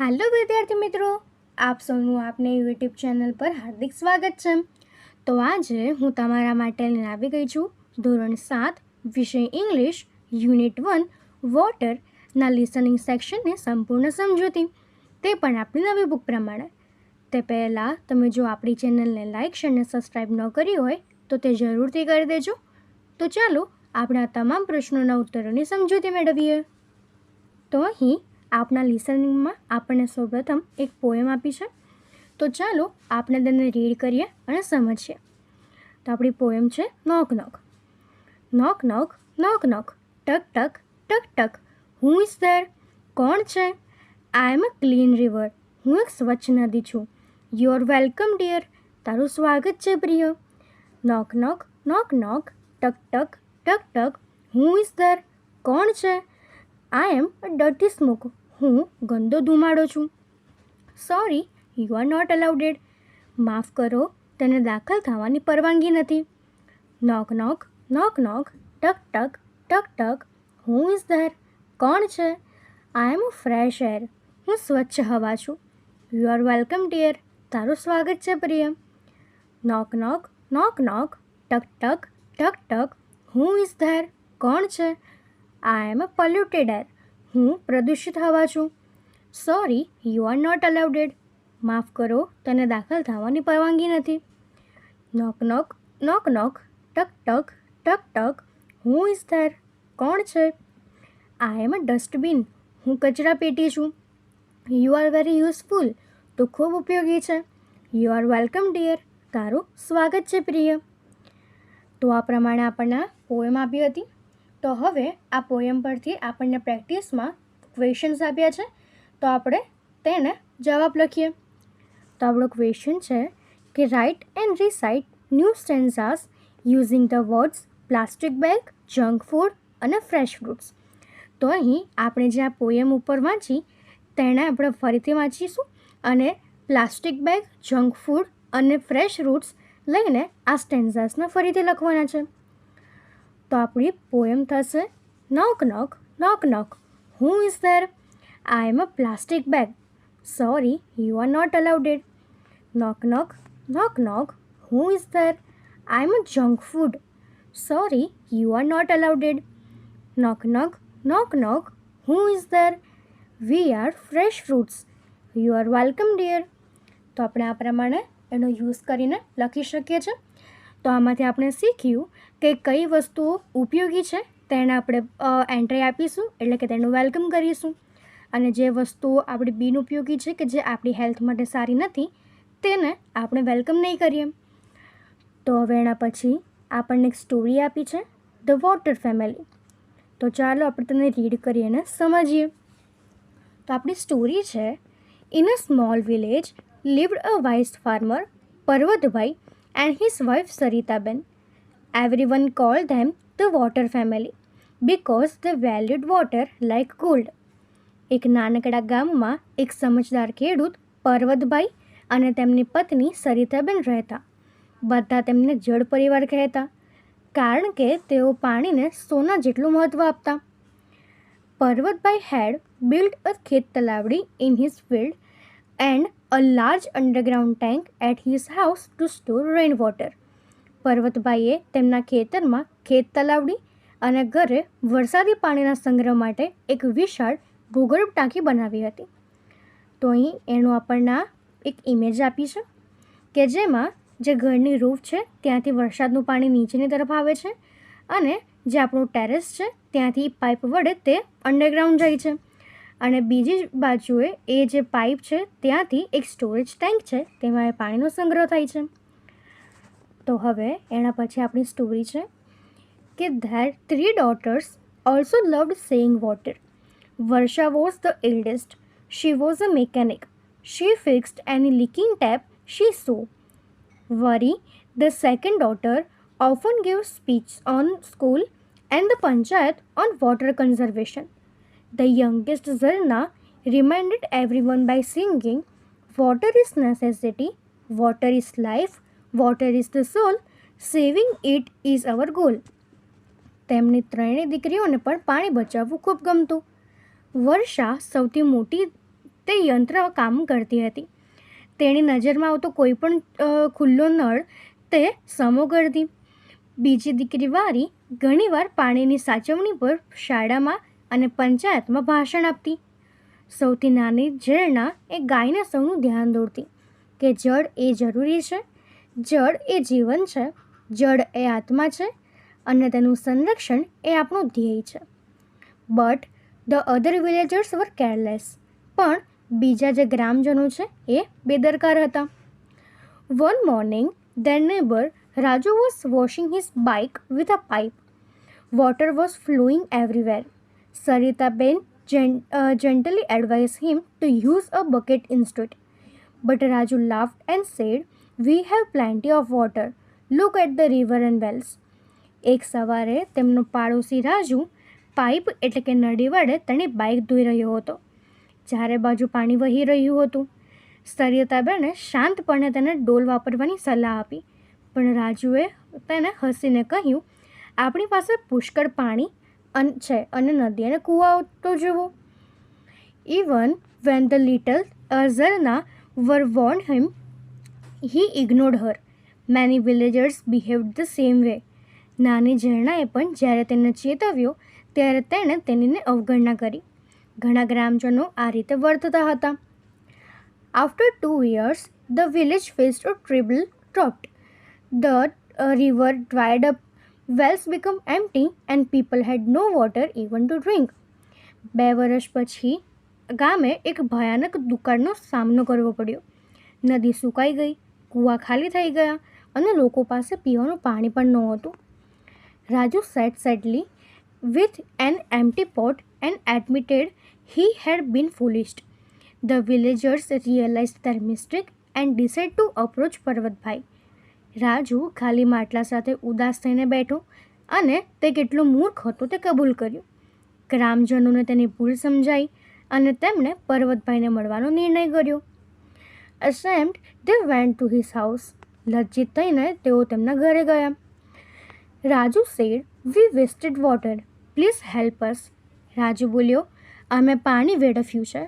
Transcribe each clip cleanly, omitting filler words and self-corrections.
Hello विद्यार्थी मित्रों, આપ સૌનું આપને યુટ્યુબ ચેનલ પર હાર્દિક સ્વાગત છે। તો આજે હું તમારા માટે લઈને આવી ગઈ છું ધોરણ 7 વિષય ઇંગ્લિશ યુનિટ 1 વોટરના લિસનિંગ સેક્શનની સંપૂર્ણ સમજૂતી, તે પણ આપણી નવી બુક પ્રમાણે। તે પહેલાં તમે જો આપણી ચેનલને લાઇક અને સબસ્ક્રાઈબ ન કરી હોય તો તે જરૂરથી કરી દેજો। તો ચાલો આપણે આ તમામ પ્રશ્નોના ઉત્તરોની સમજૂતી મેળવીએ। તો અહીં આપણા લિસનિંગમાં આપણને સૌપ્રથમ એક પોએમ આપી છે, તો ચાલો આપણે તેને રીડ કરીએ અને સમજીએ। તો આપણી પોએમ છે નોક knock. Knock knock knock knock, tuck tuck tuck tuck, who is there? કોણ છે? આઈ એમ અ ક્લીન રિવર, હું એક સ્વચ્છ નદી છું। યુ આર વેલકમ ડિયર, તારું સ્વાગત છે પ્રિય। નોક knock knock knock, tuck tuck tuck tuck, who is there? કોણ છે? આઈ એમ અ ડર્ટી સ્મોક, હું ગંદો ધુમાડો છું। સોરી, યુ આર નોટ અલાઉડેડ, માફ કરો, તેને દાખલ થવાની પરવાનગી નથી। નોક knock knock knock, tuck tuck tuck tuck, who is there? કોણ છે? આઈ એમ અ ફ્રેશ એર, હું સ્વચ્છ હવા છું। યુ આર વેલકમ ડિયર, તારું સ્વાગત છે પ્રિય। નોક knock knock knock, tuck tuck tuck tuck, who is there? કોણ છે? આઈ એમ અ પોલ્યુટેડ એર, હું પ્રદૂષિત હવા છું। સોરી, યુ આર નોટ અલાઉડેડ, માફ કરો, તેને દાખલ થવાની પરવાનગી નથી। નોક knock knock knock, tuck tuck tuck tuck, who is there? કોણ છે? આઈ એમ અ ડસ્ટબિન, હું કચરા પેટી છું। યુ આર વેરી યુઝફુલ, તો ખૂબ ઉપયોગી છે। યુ આર વેલકમ ડિયર, તારું સ્વાગત છે પ્રિય। તો આ પ્રમાણે આપણને પોએમ આપી હતી। તો હવે આ પોએમ પરથી આપણને પ્રેક્ટિસમાં ક્વેશ્ચન્સ આપ્યા છે, તો આપણે તેને જવાબ લખીએ। તો આપણો ક્વેશ્ચન છે કે write and recite new stanzas using the words plastic bag, junk food અને ફ્રેશ ફ્રૂટ્સ। તો અહીં આપણે જે આ પોએમ ઉપર વાંચી તેને આપણે ફરીથી વાંચીશું અને પ્લાસ્ટિક બેગ, જંક ફૂડ અને ફ્રેશ ફ્રૂટ્સ લઈને આ સ્ટેન્ઝાસને ફરીથી લખવાના છે। તો આપણી પોએમ થશે knock knock knock knock, who is there? I am a plastic bag, sorry, you are not allowed. Knock knock knock knock, who is there? I am a junk food, sorry, you are not allowed. Knock knock knock knock, who is there? We are fresh fruits, you are welcome dear. તો આપણે આ પ્રમાણે એનો use કરીને લખી શકીએ છીએ। તો આમાંથી આપણે શીખ્યું કે કઈ વસ્તુઓ ઉપયોગી છે તેને આપણે એન્ટ્રી આપીશું, એટલે કે તેનું વેલકમ કરીશું, અને જે વસ્તુઓ આપણી બિનઉપયોગી છે કે જે આપણી હેલ્થ માટે સારી નથી તેને આપણે વેલકમ નહીં કરીએ। તો હવે એના પછી આપણને એક સ્ટોરી આપી છે ધ વોટર ફેમિલી। તો ચાલો આપણે તેને રીડ કરીએ અને સમજીએ। તો આપણી સ્ટોરી છે in a small village lived a wise farmer, Parvatbhai, and his wife Saritaben. Everyone called them the water family because they valued water like gold. એક નાનકડા ગામમાં એક સમજદાર ખેડૂત પર્વતભાઈ અને તેમની પત્ની સરિતાબેન રહેતા। બધા તેમને જળ પરિવાર કહેતા કારણ કે તેઓ પાણીને સોના જેટલું મહત્ત્વ આપતા। પર્વતભાઈ had built a ખેત તલાવડી in his field and a large underground tank at his house to store rainwater. પર્વતભાઈએ તેમના ખેતરમાં ખેત તલાવડી અને ઘરે વરસાદી પાણીના સંગ્રહ માટે એક વિશાળ ભૂગર્ભ ટાંકી બનાવી હતી। તો અહીં એનું આપણને એક ઇમેજ આપી છે કે જેમાં જે ઘરની રૂફ છે ત્યાંથી વરસાદનું પાણી નીચેની તરફ આવે છે અને જે આપણું ટેરેસ છે ત્યાંથી પાઇપ વડે તે અંડરગ્રાઉન્ડ જાય છે, અને બીજી બાજુએ એ જે પાઇપ છે ત્યાંથી એક સ્ટોરેજ ટેન્ક છે તેમાં એ પાણીનો સંગ્રહ થાય છે। તો હવે એના પછી આપણી સ્ટોરી છે કે there 3 daughters also loved seeing water. Varsha was the eldest. She was a mechanic. She fixed any leaking tap she saw. Vari, the second daughter, often gave speeches on school and the panchayat on water conservation. The youngest Zarna reminded everyone by singing, "Water is necessity, water is life, water is the soul, saving it is our goal." તેમની ત્રણેય દીકરીઓને પણ પાણી બચાવવું ખૂબ ગમતું। વર્ષા સૌથી મોટી તે યંત્ર કામ કરતી હતી. તેની નજરમાં આવતો કોઈ પણ ખુલ્લો નળ તે સમો કરતી. બીજી દીકરી વારી ઘણીવાર પાણીની સાચવણી પર શાળામાં અને પંચાયતમાં ભાષણ આપતી. સૌથી નાની ઝેરણા એ ગાયને સૌનું ધ્યાન દોરતી કે જળ એ જરૂરી છે, જળ એ જીવન છે, જળ એ આત્મા છે અને તેનું સંરક્ષણ એ આપણું ધ્યેય છે. But the other villagers were careless. પણ બીજા જે ગ્રામજનો છે એ બેદરકાર હતા. One morning their neighbor Raju was washing his bike with a pipe. Water was flowing everywhere. Sarita Ben gently advised him to use a bucket instead. But Raju laughed and said, "We have plenty of water. Look at the river and wells." એક સવારે તેમનો પાડોશી Raju pipe એટલે કે નળી વડે તેની bike ધોઈ રહ્યો હતો. ચારે બાજુ પાણી વહી રહ્યું હતું. સરિતાબેને શાંતપણે તેને ડોલ વાપરવાની સલાહ આપી, પણ રાજુએ તેને હસીને કહ્યું, "આપણી પાસે પુષ્કળ પાણી છે અને નદી અને કૂવાઓ તો જુઓ." Even when the little Zarna were warned him, he ignored her. Many villagers behaved the same way. નાની ઝરણાએ પણ જ્યારે તેને ચેતવ્યો ત્યારે તેણે તેની અવગણના કરી. ઘણા ગ્રામજનો આ રીતે વર્તતા હતા. After 2 years, the village faced a terrible drought. The river dried up, wells became empty, and people had no water even to drink. 2 વર્ષ પછી ગામે એક ભયાનક દુકાળનો સામનો કરવો પડ્યો. નદી સુકાઈ ગઈ, કૂવા ખાલી થઈ ગયા અને લોકો પાસે પીવાનું પાણી પણ નહોતું. Raju sat sadly with an empty pot and admitted he had been foolish. The villagers realized their mistake and decided to approach પર્વતભાઈ. Raju ખાલી માટલા સાથે ઉદાસ થઈને બેઠો અને તે કેટલો મૂર્ખ હતો તે કબૂલ કર્યું. ગ્રામજનોને તેની ભૂલ સમજાઈ અને તેમણે પર્વતભાઈને મળવાનો નિર્ણય કર્યો. Ashamed, they went to his house. લજ્જિત થઈને તેઓ તેમના ઘરે ગયા. Raju said, "We wasted water. Please help us." Raju બોલ્યો, "અમે પાણી વેડફ્યું છે.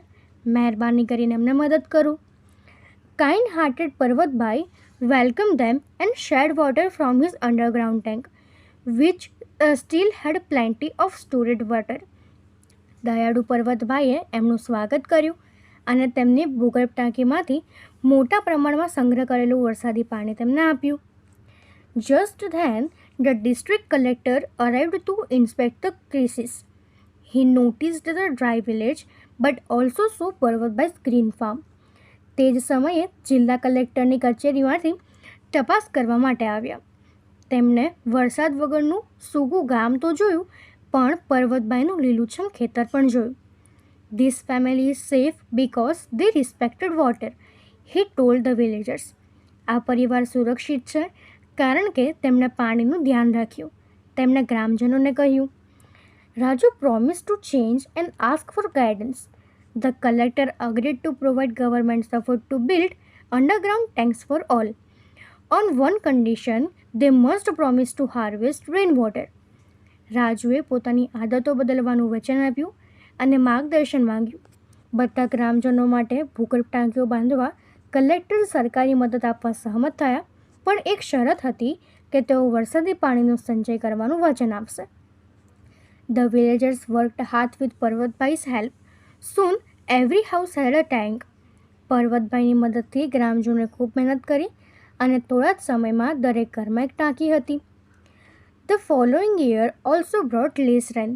મહેરબાની કરીને એમને મદદ કરો." Kind-hearted પર્વતભાઈ welcomed them and shared water from his underground tank, which still had plenty of stored water. દયાળુ પર્વતભાઈએ એમનું સ્વાગત કર્યું અને તેમની ભૂગર્ભ ટાંકીમાંથી મોટા પ્રમાણમાં સંગ્રહ કરેલું વરસાદી પાણી તેમને આપ્યું. Just then, the district collector arrived to inspect the crisis. He noticed the dry village but also saw પર્વતભાઈ's green farm. તે જ સમયે જિલ્લા કલેક્ટરની કચેરીમાંથી તપાસ કરવા માટે આવ્યા. તેમણે વરસાદ વગરનું સૂકું ગામ તો જોયું, પણ પર્વતભાઈનું લીલુંછમ ખેતર પણ જોયું. "This family is safe because they respected water," he told the villagers. આ પરિવાર સુરક્ષિત છે કારણ કે તેમણે પાણીનું ધ્યાન રાખ્યું, તેમણે ગ્રામજનોને કહ્યું. Raju promised to change and ask for guidance. The collector agreed to provide government support to build underground tanks for all. On one condition, they must promise to harvest rainwater. રાજુએ પોતાની આદતો બદલવાનું વચન આપ્યું અને માર્ગદર્શન માંગ્યું. બધા ગ્રામજનો માટે ભૂગર્ભ ટાંકીઓ બાંધવા કલેક્ટર સરકારી મદદ આપવા સહમત થયા, પણ એક શરત હતી કે તેઓ વરસાદી પાણીનો સંચય કરવાનું વચન આપશે. The villagers worked hard with પર્વતભાઈ's help. Soon, every house had a tank. પર્વતભાઈની મદદથી ગ્રામજનોએ ખૂબ મહેનત કરી અને થોડા જ સમયમાં દરેક ઘરમાં એક ટાંકી હતી. The following year also brought less rain,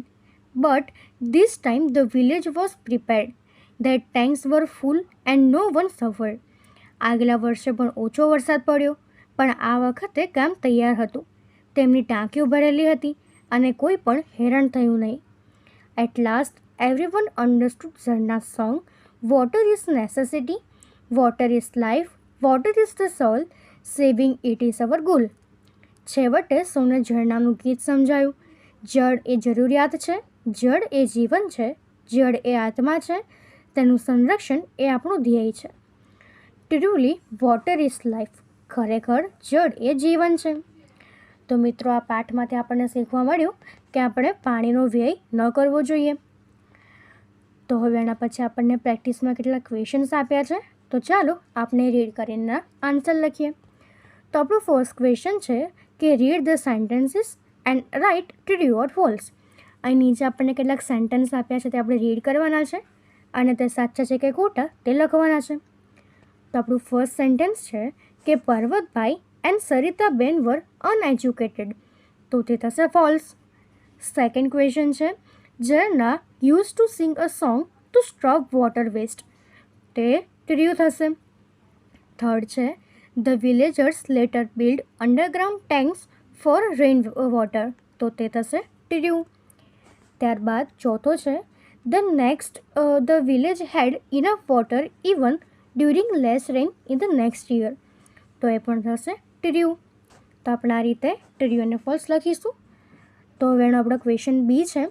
but this time the village was prepared. Their tanks were full and no one suffered. આગલા વર્ષે પણ ઓછો વરસાદ પડ્યો, પણ આ વખતે ગામ તૈયાર હતું. તેમની ટાંકીઓ ભરેલી હતી અને કોઈ પણ હેરાન થયું નહીં. At last, everyone understood Zarna's song, "Water is necessity, water is life, water is the soul, saving it is our goal." છેવટે સૌને ઝરણાનું ગીત સમજાયું. જળ એ જરૂરિયાત છે, જળ એ જીવન છે, જળ એ આત્મા છે, તેનું સંરક્ષણ એ આપણું ધ્યેય છે. Truly, water is life. ખરેખર જળ એ જીવન છે. તો મિત્રો, આ પાઠમાંથી આપણને શીખવા મળ્યું કે આપણે પાણીનો વ્યય ન કરવો જોઈએ. તો હવે એના પછી આપણને પ્રેક્ટિસમાં કેટલા ક્વેશ્ચન્સ આપ્યા છે, તો ચાલો આપણે રીડ કરીને આન્સર લખીએ. તો આપણું ફર્સ્ટ ક્વેશ્ચન છે કે read the sentences and write true or false. અહીં નીચે આપણને કેટલાક સેન્ટેન્સ આપ્યા છે તે આપણે રીડ કરવાના છે અને તે સાચા છે કે ખોટા તે લખવાના છે. તો આપણું ફર્સ્ટ સેન્ટેન્સ છે કે પર્વતભાઈ એન્ડ સરિતાબેન વર અનએજ્યુકેટેડ, તો તે થશે ફોલ્સ. સેકન્ડ ક્વેશ્ચન છે Jharna use to sing a song to stop water waste, તે ટ્રુ થશે. થર્ડ છે the villagers later build underground tanks for rain water, તો તે થશે ટ્રુ. ત્યારબાદ ચોથો છે the village had enough water even during less rain in the next year, તો એ પણ થશે ટ્રુ. તો આપણે આ રીતે ટ્રુ અને ફોલ્સ લખીશું. તો હવે એનો આપણો ક્વેશ્ચન બી છે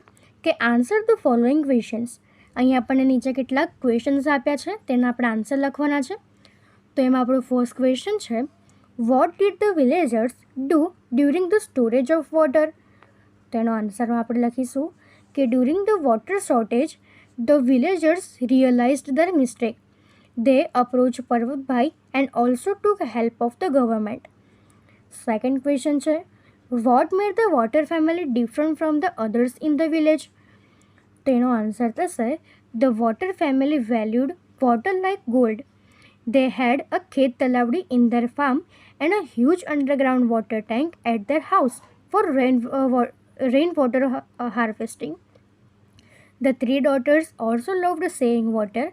કે આન્સર ધ ફોલોઈંગ ક્વેશ્ચન્સ. અહીં આપણને નીચે કેટલાક ક્વેશ્ચન્સ આપ્યા છે તેના આપણે આન્સર લખવાના છે. તો એમાં આપણું ફર્સ્ટ ક્વેશ્ચન છે what did the villagers do during the storage of water. તેનો આન્સરમાં આપણે લખીશું કે during the water shortage the villagers realised there mistake. They approached Parvatbhai and also took help of the government. Second question છે what made the water family different from the others in the village. તેનો answer થશે the water family valued water like gold. They had a khet talawdi in their farm and a huge underground water tank at their house for rainwater harvesting. The three daughters also loved saving water.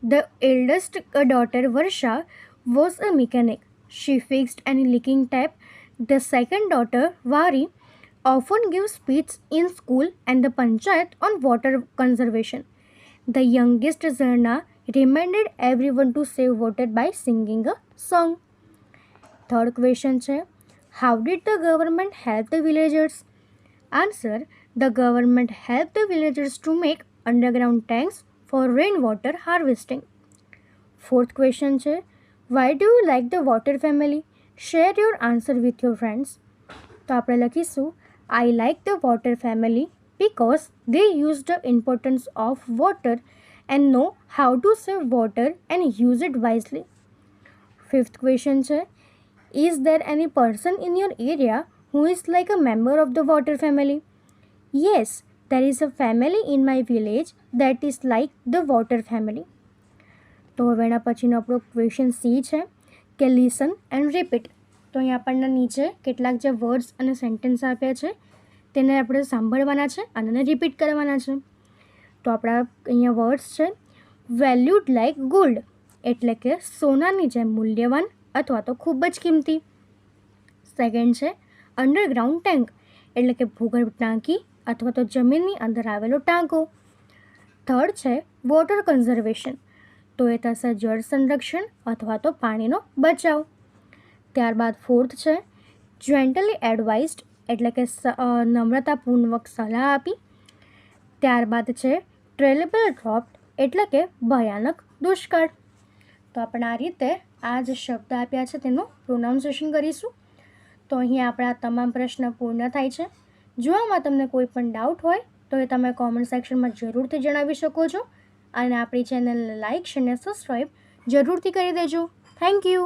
The eldest daughter, Varsha, was a mechanic. She fixed any leaking tap. The second daughter, Vari, often gives speeches in school and the panchayat on water conservation. The youngest, Zarna, reminded everyone to save water by singing a song. Third question છે how did the government help the villagers? Answer: the government helped the villagers to make underground tanks for rainwater harvesting. Fourth question છે why do you like the water family? Share your answer with your friends. તો આપણે લખીશું I like the water family because they use the importance of water and know how to save water and use it wisely. Fifth question છે is there any person in your area who is like a member of the water family? Yes, there is a family in my village that is like the water family. તો હવે એના પછીનો આપણો question C છે કે listen and repeat. તો અહીં આપણને નીચે કેટલાક જે વર્ડ્સ અને સેન્ટેન્સ આપ્યા છે તેને આપણે સાંભળવાના છે અને રિપીટ કરવાના છે. તો આપણા અહીંયા વર્ડ્સ છે વેલ્યુડ લાઇક ગોલ્ડ, એટલે કે સોનાની જેમ મૂલ્યવાન અથવા તો ખૂબ જ કિંમતી. સેકન્ડ છે અંડરગ્રાઉન્ડ ટેન્ક, એટલે કે ભૂગર્ભ ટાંકી અથવા તો જમીનની અંદર આવેલો ટાંકો. થર્ડ છે વોટર કન્ઝર્વેશન, તો એ થશે જળ સંરક્ષણ અથવા તો પાણીનો બચાવ. ત્યારબાદ ફોર્થ છે જેન્ટલી એડવાઇઝડ, એટલે કે નમ્રતાપૂર્વક સલાહ આપી. ત્યારબાદ છે ટ્રેલેબલ ડ્રોપ્ડ, એટલે કે ભયાનક દુષ્કાળ. તો આપણે આ રીતે આ જે શબ્દ આપ્યા છે તેનું પ્રોનાઉન્સિએશન કરીશું. તો અહીં આપણા તમામ પ્રશ્ન પૂર્ણ થાય છે. જો આમાં તમને કોઈ પણ ડાઉટ હોય તો એ તમે કોમેન્ટ સેક્શનમાં જરૂરથી જણાવી શકો છો અને આપણી ચેનલને લાઇક અને સબસ્ક્રાઈબ જરૂરથી કરી દેજો. Thank you.